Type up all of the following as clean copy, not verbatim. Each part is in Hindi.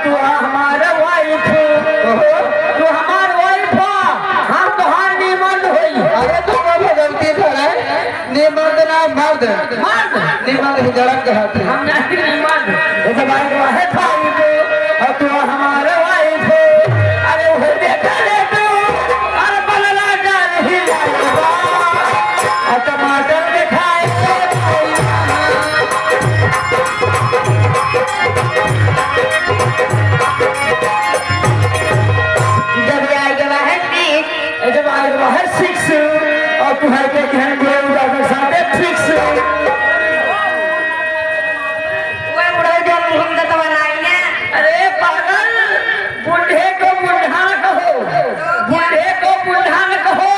तू हमारा वाइफ तू हमार वाइफ हम तोहार निमंद होई। अरे तू गलती करे निमंद ना मर्द निमंद ही जड़क कहते हम नहीं निमंद जैसे भाई वो है भाई और तू हमारा वाइफ अरे वो देखा ले तू अरे बलला जान ही टमाटर के खाए जब आएगा है 6 और तुम्हारे के घर में उधर साथे फिक्स वो बुढ़ा जो हम तो बनाएंगे। अरे पागल बूढ़े को बूढ़ा न कहो बूढ़े को बूढ़ा न कहो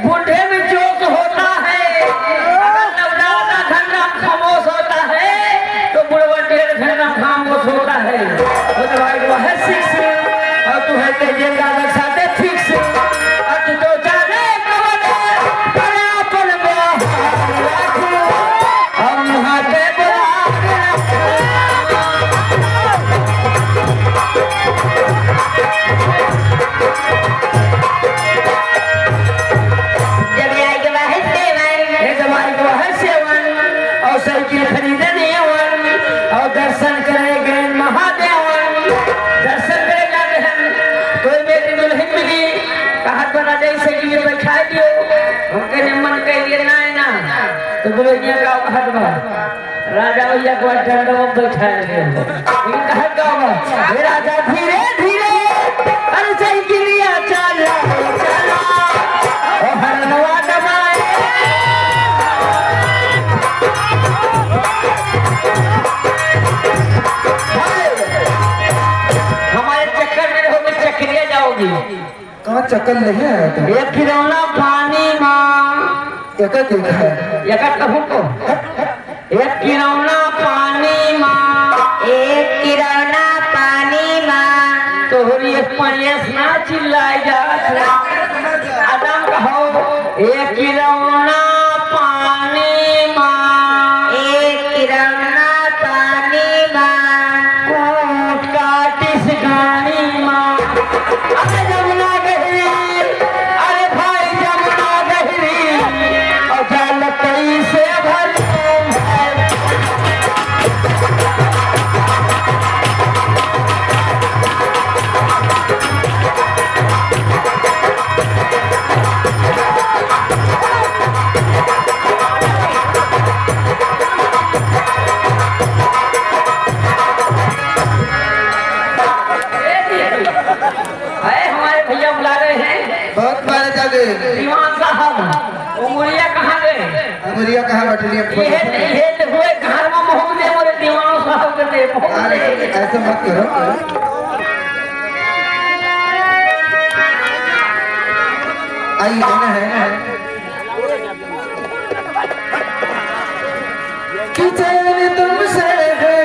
बूढ़े में जोश होता है अगर नवजात घंटा खामोश होता है तो बुढ़वा 1.5 घंटा खामोश होता है। तो जब आएगा है 6 और तुम्हारे के घर साथे फिक्स तो जाने कब अपन हम हाथे और साइकिल खरीदने और दर्शन करे गए महादेव दर्शन करे जाते हैं तो मेरी दुल्हन मिली कहा बना जैसे कि ये बैठा दियो उनके ने मन के लिए ना तो बोले ये गाँव कहा बा राजा भैया को डंडों में बैठा दियो ये कहा गाँव ये राजा धीरे धीरे अरे साइकिलिया चला चला और हरनवा दबाए हमारे चक्कर में रहोगे चक्रिया जाओगी कहाँ चक्कर नहीं आया था एक खिलौना पानी माँ एक है एक कहूँ तो एक खिलौना पानी माँ एक किरौना पानी माँ तोहरी परेश ना चिल्लाई जा आदम कहो एक खिलौना पानी माँ एक किरौना पानी माँ कोट काटिस गानी माँ अरे जमुना गहरी अरे भाई जमुना गहरी और जल कैसे भर हमारे भैया बुला रहे हैं बहुत मारे जागे दीवान साहब उमरिया कहाँ गए उमरिया कहाँ बैठली ये हुए घर में मोहक दे मोरे दीवान साहब के दे मोहक दे ऐसे मत करो आई गाना है कि चैन तुमसे है